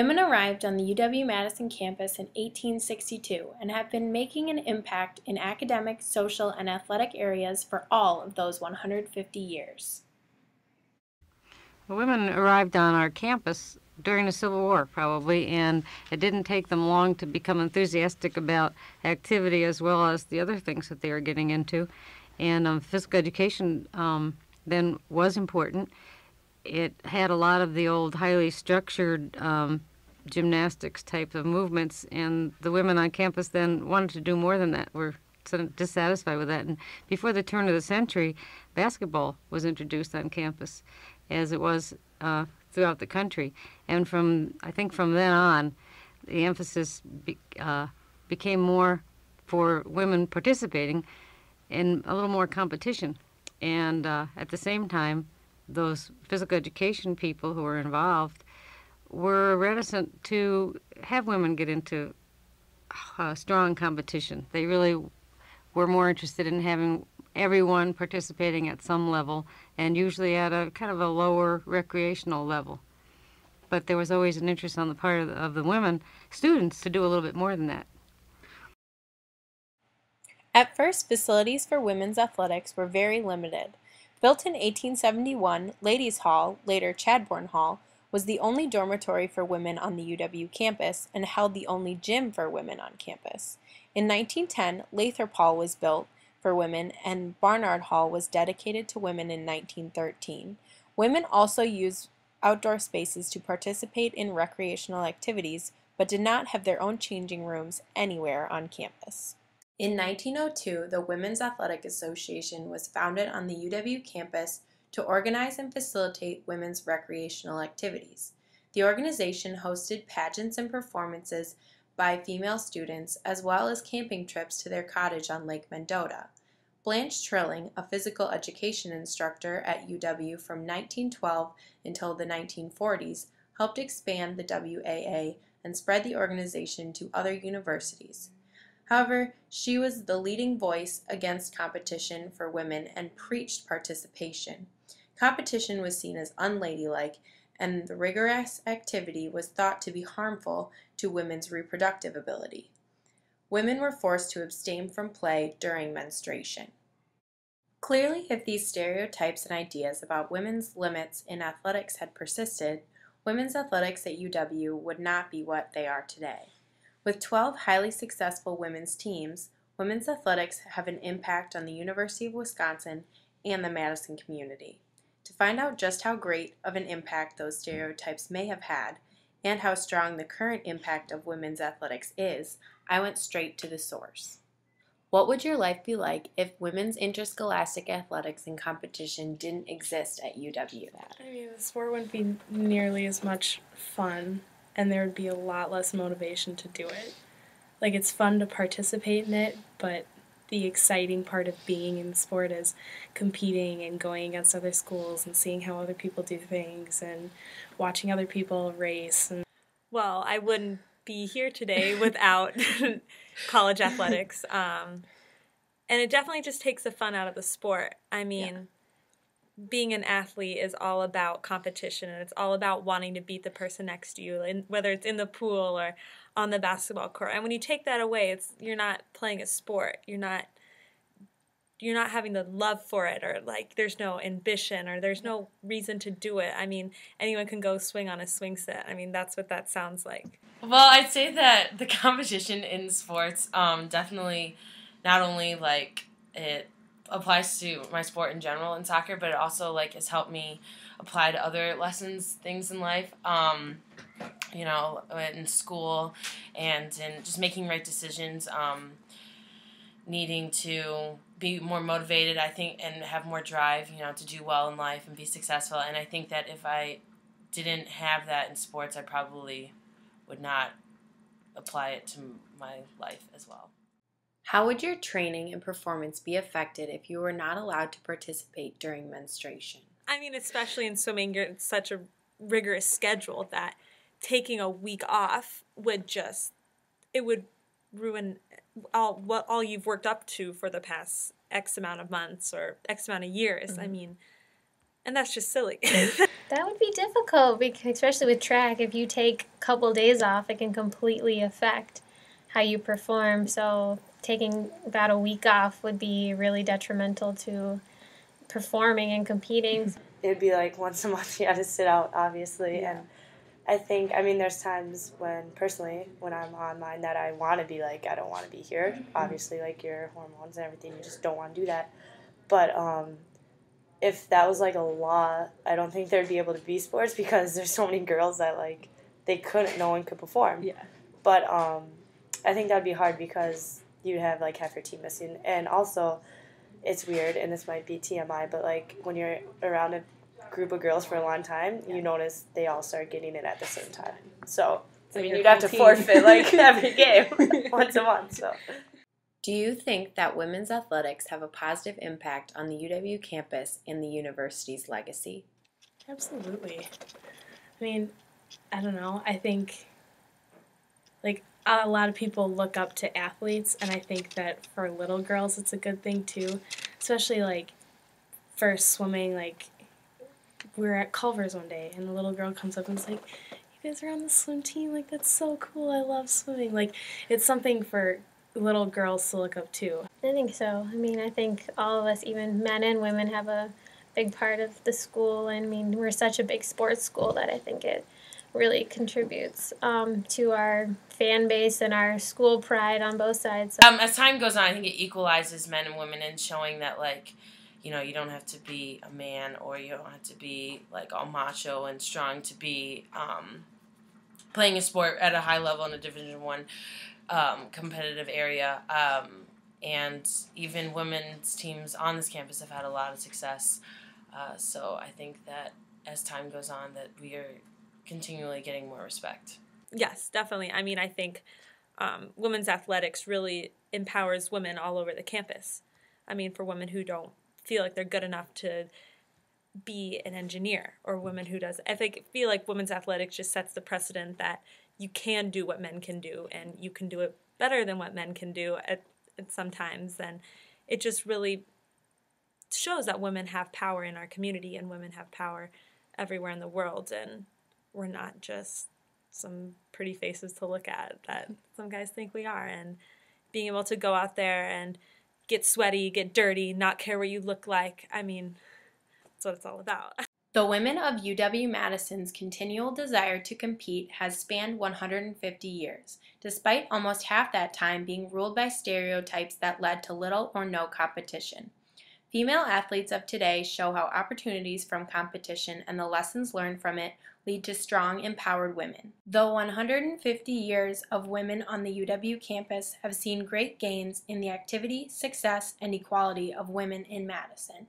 Women arrived on the UW-Madison campus in 1862 and have been making an impact in academic, social, and athletic areas for all of those 150 years. The women arrived on our campus during the Civil War, probably, and it didn't take them long to become enthusiastic about activity as well as the other things that they were getting into. And physical education then was important. It had a lot of the old highly structured gymnastics type of movements, and the women on campus then wanted to do more than that, were sort of dissatisfied with that. And before the turn of the century, basketball was introduced on campus, as it was throughout the country. And I think from then on, the emphasis became more for women participating and a little more competition. And at the same time, those physical education people who were involved were reticent to have women get into strong competition. They really were more interested in having everyone participating at some level, and usually at a kind of a lower recreational level. But there was always an interest on the part of the women students to do a little bit more than that. At first, facilities for women's athletics were very limited. Built in 1871, Ladies' Hall, later Chadbourne Hall, was the only dormitory for women on the UW campus and held the only gym for women on campus. In 1910, Lathrop Hall was built for women, and Barnard Hall was dedicated to women in 1913. Women also used outdoor spaces to participate in recreational activities, but did not have their own changing rooms anywhere on campus. In 1902, the Women's Athletic Association was founded on the UW campus to organize and facilitate women's recreational activities. The organization hosted pageants and performances by female students, as well as camping trips to their cottage on Lake Mendota. Blanche Trilling, a physical education instructor at UW from 1912 until the 1940s, helped expand the WAA and spread the organization to other universities. However, she was the leading voice against competition for women and preached participation. Competition was seen as unladylike, and the rigorous activity was thought to be harmful to women's reproductive ability. Women were forced to abstain from play during menstruation. Clearly, if these stereotypes and ideas about women's limits in athletics had persisted, women's athletics at UW would not be what they are today. With 12 highly successful women's teams, women's athletics have an impact on the University of Wisconsin and the Madison community. To find out just how great of an impact those stereotypes may have had, and how strong the current impact of women's athletics is, I went straight to the source. What would your life be like if women's interscholastic athletics and competition didn't exist at UW? I mean, the sport wouldn't be nearly as much fun, and there would be a lot less motivation to do it. Like, it's fun to participate in it, but the exciting part of being in sport is competing and going against other schools and seeing how other people do things and watching other people race. Well, I wouldn't be here today without college athletics. And it definitely just takes the fun out of the sport. I mean, being an athlete is all about competition, and it's all about wanting to beat the person next to you, whether it's in the pool or on the basketball court. And when you take that away, you're not playing a sport. You're not having the love for it, or like there's no ambition, or there's no reason to do it. I mean, anyone can go swing on a swing set. I mean, that's what that sounds like. Well, I'd say that the competition in sports definitely not only like it applies to my sport in general in soccer, but it also like has helped me apply to other things in life, in school and in just making right decisions, needing to be more motivated, I think, and have more drive, to do well in life and be successful. And I think that if I didn't have that in sports, I probably would not apply it to my life as well. How would your training and performance be affected if you were not allowed to participate during menstruation? I mean, especially in swimming, it's such a rigorous schedule that taking a week off would ruin all you've worked up to for the past X amount of months or X amount of years. Mm-hmm. I mean, And that's just silly. That would be difficult, because especially with track, if you take a couple days off, it can completely affect how you perform. So taking about a week off would be really detrimental to performing and competing. It'd be like once a month you had to sit out, obviously. Yeah. And I think, I mean, there's times when, personally, when I'm on mine that I want to be like, I don't want to be here. Obviously, like your hormones and everything, you just don't want to do that. But if that was like a law, I don't think there'd be able to be sports, because there's so many girls that like no one could perform. Yeah. But I think that'd be hard, because you'd have like half your team missing. And also, it's weird, and this might be TMI, but like when you're around a group of girls for a long time, you notice they all start getting it at the same time. So I mean, you'd have to forfeit like every game once a month. So. Do you think that women's athletics have a positive impact on the UW campus and the university's legacy? Absolutely. I mean, I don't know. I think, like, a lot of people look up to athletes, and I think that for little girls it's a good thing too, especially like for swimming. Like, we were at Culver's one day, and a little girl comes up and is like, "You guys are on the swim team? Like, that's so cool. I love swimming." Like, it's something for little girls to look up to. I think so. I mean, I think all of us, even men and women, have a big part of the school. I mean, we're such a big sports school that I think it really contributes to our fan base and our school pride on both sides. As time goes on, I think it equalizes men and women in showing that, like, you know, you don't have to be a man, or you don't have to be like all macho and strong to be playing a sport at a high level in a Division I competitive area. And even women's teams on this campus have had a lot of success. So I think that as time goes on, that we are continually getting more respect. Yes, definitely. I mean, I think women's athletics really empowers women all over the campus. I mean, for women who don't feel like they're good enough to be an engineer, or women who does. I feel like women's athletics just sets the precedent that you can do what men can do, and you can do it better than what men can do at sometimes. And it just really shows that women have power in our community, and women have power everywhere in the world, and we're not just some pretty faces to look at that some guys think we are. And being able to go out there and get sweaty, get dirty, not care what you look like, I mean, that's what it's all about. The women of UW-Madison's continual desire to compete has spanned 150 years, despite almost half that time being ruled by stereotypes that led to little or no competition. Female athletes of today show how opportunities from competition and the lessons learned from it lead to strong, empowered women. Though 150 years of women on the UW campus have seen great gains in the activity, success, and equality of women in Madison,